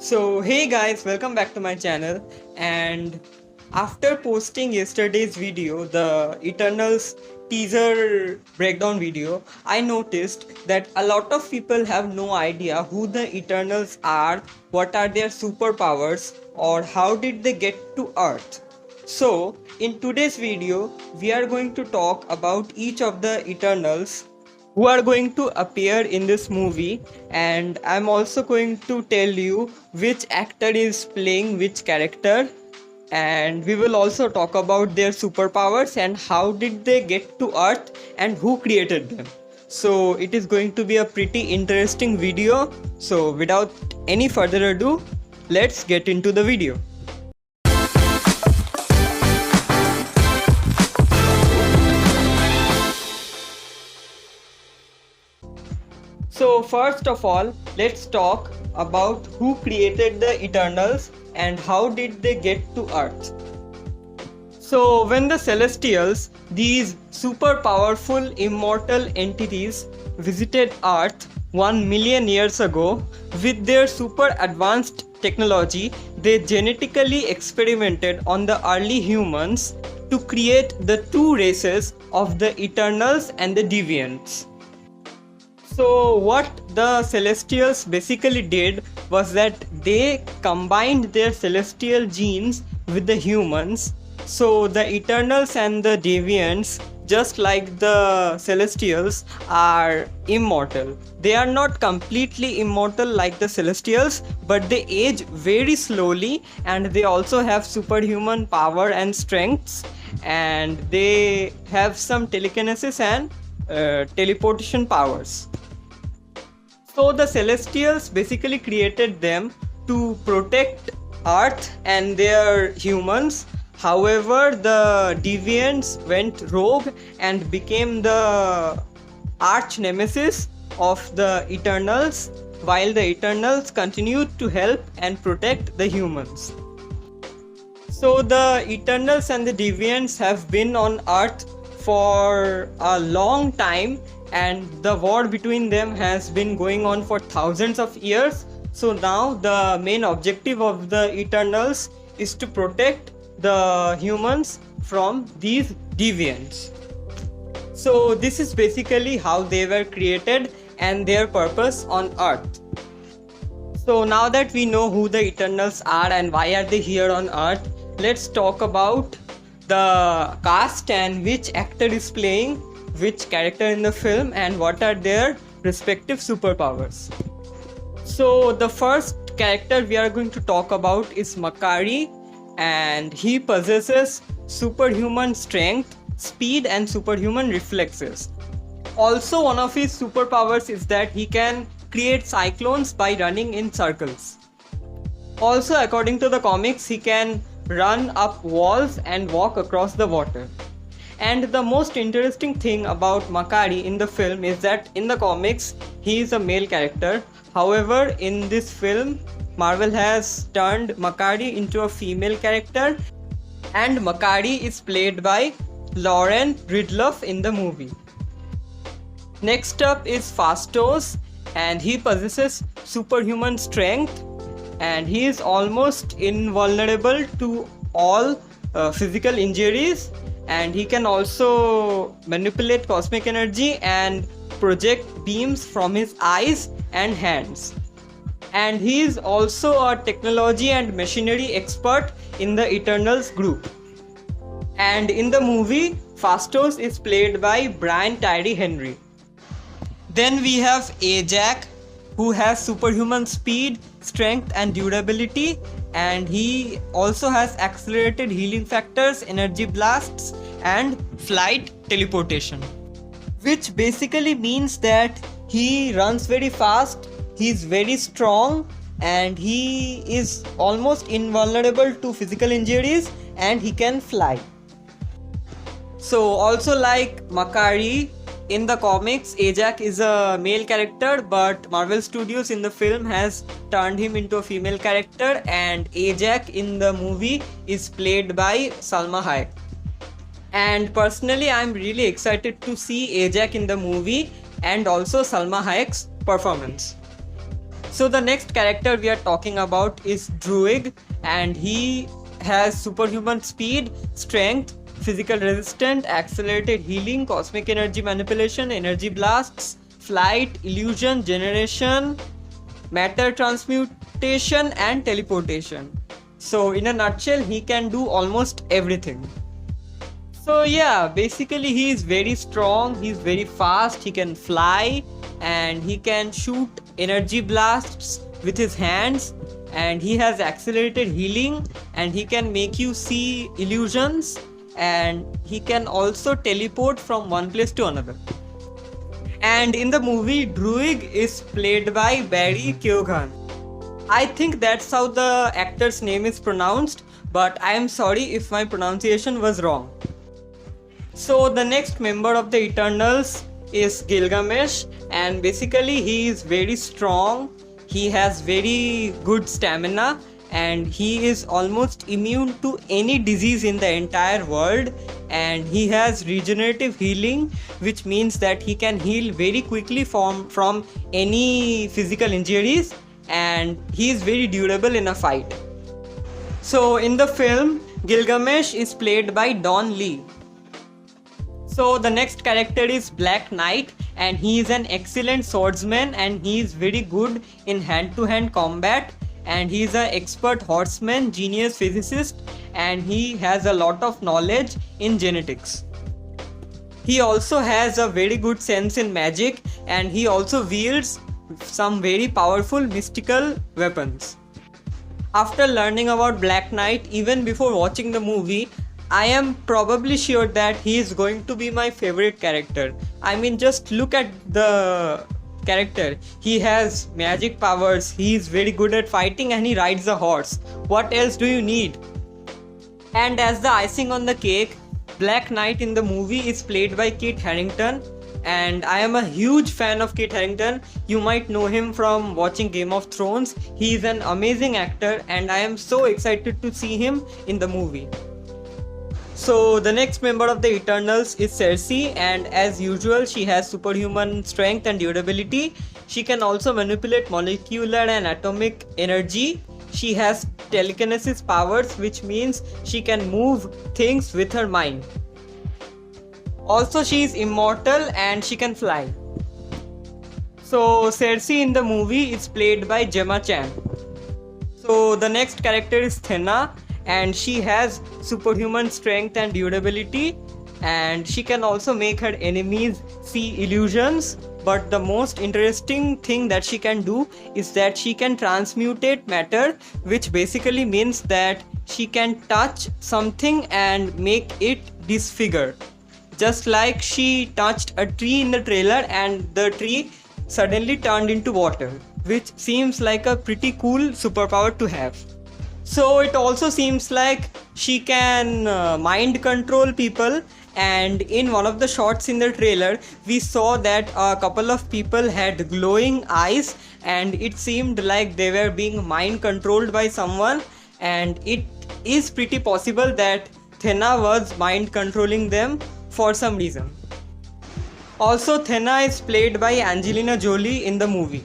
So hey guys, welcome back to my channel. And after posting yesterday's video, the Eternals teaser breakdown video, I noticed that a lot of people have no idea who the Eternals are, what are their superpowers, or how did they get to Earth. So in today's video, we are going to talk about each of the Eternals who are going to appear in this movie, and I'm also going to tell you which actor is playing which character, and we will also talk about their superpowers and how did they get to Earth and who created them. So it is going to be a pretty interesting video. So without any further ado, let's get into the video. So first of all, let's talk about who created the Eternals and how did they get to Earth. So when the Celestials, these super powerful immortal entities, visited Earth 1 million years ago, with their super advanced technology, they genetically experimented on the early humans to create the two races of the Eternals and the Deviants. So what the Celestials basically did was that they combined their celestial genes with the humans. So the Eternals and the Deviants, just like the Celestials, are immortal. They are not completely immortal like the Celestials, but they age very slowly, and they also have superhuman power and strengths, and they have some telekinesis and teleportation powers. So the Celestials basically created them to protect Earth and their humans. However, the Deviants went rogue and became the arch nemesis of the Eternals, while the Eternals continued to help and protect the humans. So the Eternals and the Deviants have been on Earth for a long time, and the war between them has been going on for thousands of years. So now the main objective of the Eternals is to protect the humans from these deviants. So this is basically how they were created and their purpose on Earth. So now that we know who the Eternals are and why are they here on Earth, let's talk about the cast and which actor is playing which character in the film and what are their respective superpowers. So the first character we are going to talk about is Makkari, and he possesses superhuman strength, speed and superhuman reflexes. Also, one of his superpowers is that he can create cyclones by running in circles. Also, according to the comics, he can run up walls and walk across the water. And the most interesting thing about Makkari in the film is that in the comics he is a male character. However, in this film, Marvel has turned Makkari into a female character, and Makkari is played by Lauren Ridloff in the movie. Next up is Phastos, and he possesses superhuman strength, and he is almost invulnerable to all physical injuries, and he can also manipulate cosmic energy and project beams from his eyes and hands. And he is also a technology and machinery expert in the Eternals group. And in the movie, Phastos is played by Brian Tyree Henry. Then we have Ajak, who has superhuman speed, strength and durability, and he also has accelerated healing factors, energy blasts and flight teleportation, which basically means that he runs very fast, he's very strong, and he is almost invulnerable to physical injuries, and he can fly. So also like Makkari, in the comics, Ajak is a male character, but Marvel Studios in the film has turned him into a female character, and Ajak in the movie is played by Salma Hayek. And personally, I'm really excited to see Ajak in the movie and also Salma Hayek's performance. So the next character we are talking about is Druig, and he has superhuman speed, strength, physical resistance, accelerated healing, cosmic energy manipulation, energy blasts, flight, illusion, generation, matter transmutation, and teleportation. So in a nutshell, he can do almost everything. So yeah, basically he is very strong, he's very fast, he can fly, and he can shoot energy blasts with his hands, and he has accelerated healing, and he can make you see illusions, and he can also teleport from one place to another. And in the movie, Druig is played by Barry Keoghan. I think that's how the actor's name is pronounced, but I am sorry if my pronunciation was wrong. So the next member of the Eternals is Gilgamesh, and basically he is very strong, he has very good stamina, and he is almost immune to any disease in the entire world, and he has regenerative healing, which means that he can heal very quickly from any physical injuries, and he is very durable in a fight. So in the film, Gilgamesh is played by Don Lee. So the next character is Black Knight, and he is an excellent swordsman, and he is very good in hand-to-hand combat, and he is an expert horseman, genius physicist, and he has a lot of knowledge in genetics. He also has a very good sense in magic, and he also wields some very powerful mystical weapons. After learning about Black Knight, even before watching the movie, I am probably sure that he is going to be my favorite character. I mean, just look at the character. He has magic powers, he is very good at fighting, and he rides a horse. What else do you need? And as the icing on the cake, Black Knight in the movie is played by Kit Harington, and I am a huge fan of Kit Harington. You might know him from watching Game of Thrones. He is an amazing actor, and I am so excited to see him in the movie. So the next member of the Eternals is Cersei, and as usual she has superhuman strength and durability. She can also manipulate molecular and atomic energy. She has telekinesis powers, which means she can move things with her mind. Also, she is immortal and she can fly. So Cersei in the movie is played by Gemma Chan. So the next character is Thena, and she has superhuman strength and durability, and she can also make her enemies see illusions. But the most interesting thing that she can do is that she can transmutate matter, which basically means that she can touch something and make it disfigure. Just like she touched a tree in the trailer and the tree suddenly turned into water, which seems like a pretty cool superpower to have. So it also seems like she can mind control people, and in one of the shots in the trailer we saw that a couple of people had glowing eyes, and it seemed like they were being mind controlled by someone, and it is pretty possible that Thena was mind controlling them for some reason. Also, Thena is played by Angelina Jolie in the movie.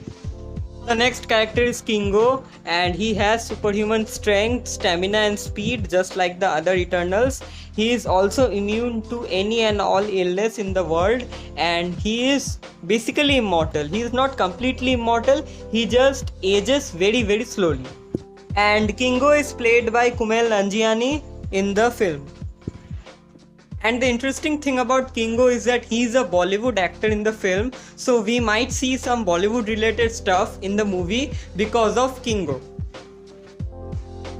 The next character is Kingo, and he has superhuman strength, stamina and speed just like the other Eternals. He is also immune to any and all illness in the world, and he is basically immortal. He is not completely immortal, he just ages very slowly. And Kingo is played by Kumail Nanjiani in the film. And the interesting thing about Kingo is that he is a Bollywood actor in the film, so we might see some Bollywood related stuff in the movie because of Kingo.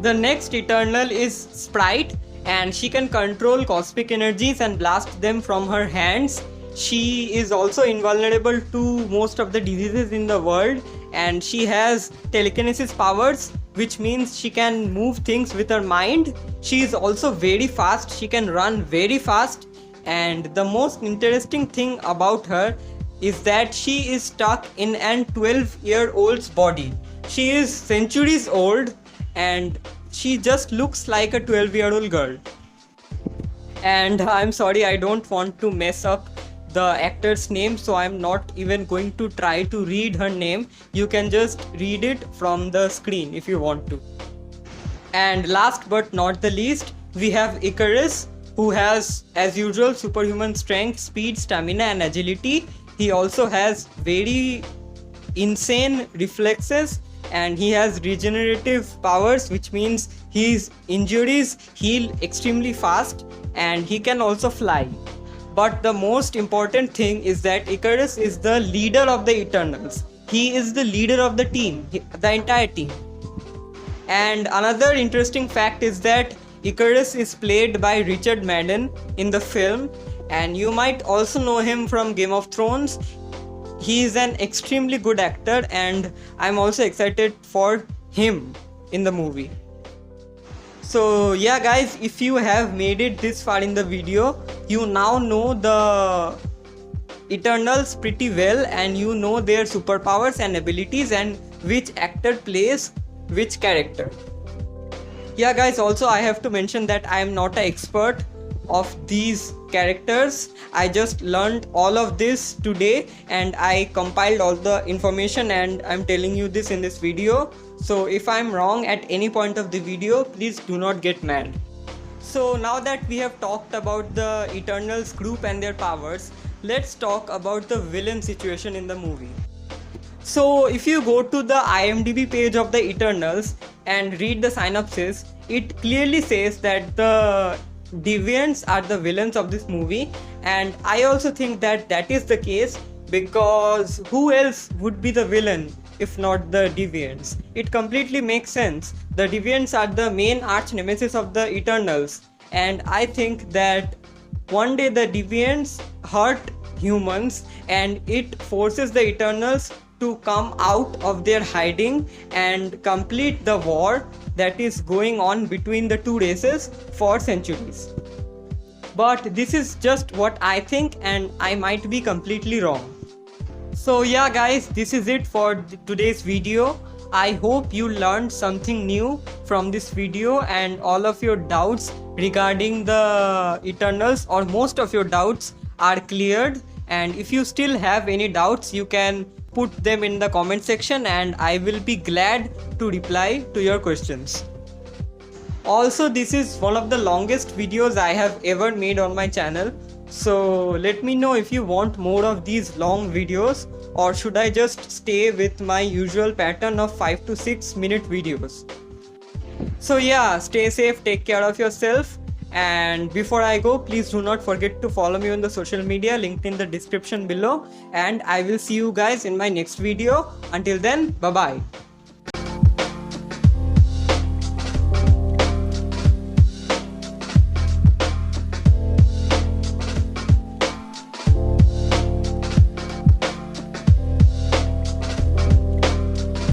The next Eternal is Sprite, and she can control cosmic energies and blast them from her hands. She is also invulnerable to most of the diseases in the world, and she has telekinesis powers, which means she can move things with her mind. She is also very fast, she can run very fast, and the most interesting thing about her is that she is stuck in an 12-year-old's body. She is centuries old, and she just looks like a 12-year-old girl. And I'm sorry, I don't want to mess up the actor's name, so I'm not even going to try to read her name. You can just read it from the screen if you want to. And last but not the least, we have Icarus, who has, as usual, superhuman strength, speed, stamina, and agility. He also has very insane reflexes, and he has regenerative powers, which means his injuries heal extremely fast, and he can also fly. But the most important thing is that Icarus is the leader of the Eternals. He is the leader of the team, the entire team. And another interesting fact is that Icarus is played by Richard Madden in the film, and you might also know him from Game of Thrones. He is an extremely good actor, and I'm also excited for him in the movie. So yeah guys, if you have made it this far in the video, you now know the Eternals pretty well, and you know their superpowers and abilities and which actor plays which character. Yeah guys, also I have to mention that I am not an expert of these characters. I just learned all of this today, and I compiled all the information, and I'm telling you this in this video. So if I'm wrong at any point of the video, please do not get mad. So now that we have talked about the Eternals group and their powers, let's talk about the villain situation in the movie. So if you go to the IMDb page of the Eternals and read the synopsis, it clearly says that the Deviants are the villains of this movie, and I also think that that is the case, because who else would be the villain if not the Deviants? It completely makes sense. The Deviants are the main arch nemesis of the Eternals, and I think that one day the Deviants hurt humans, and it forces the Eternals to come out of their hiding and complete the war that is going on between the two races for centuries. But this is just what I think, and I might be completely wrong. So yeah guys, this is it for today's video. I hope you learned something new from this video, and all of your doubts regarding the Eternals, or most of your doubts, are cleared. And if you still have any doubts, you can put them in the comment section, and I will be glad to reply to your questions. Also, this is one of the longest videos I have ever made on my channel, so let me know if you want more of these long videos, or should I just stay with my usual pattern of 5 to 6 minute videos. So yeah, stay safe, take care of yourself, and before I go, please do not forget to follow me on the social media linked in the description below, and I will see you guys in my next video. Until then, bye bye.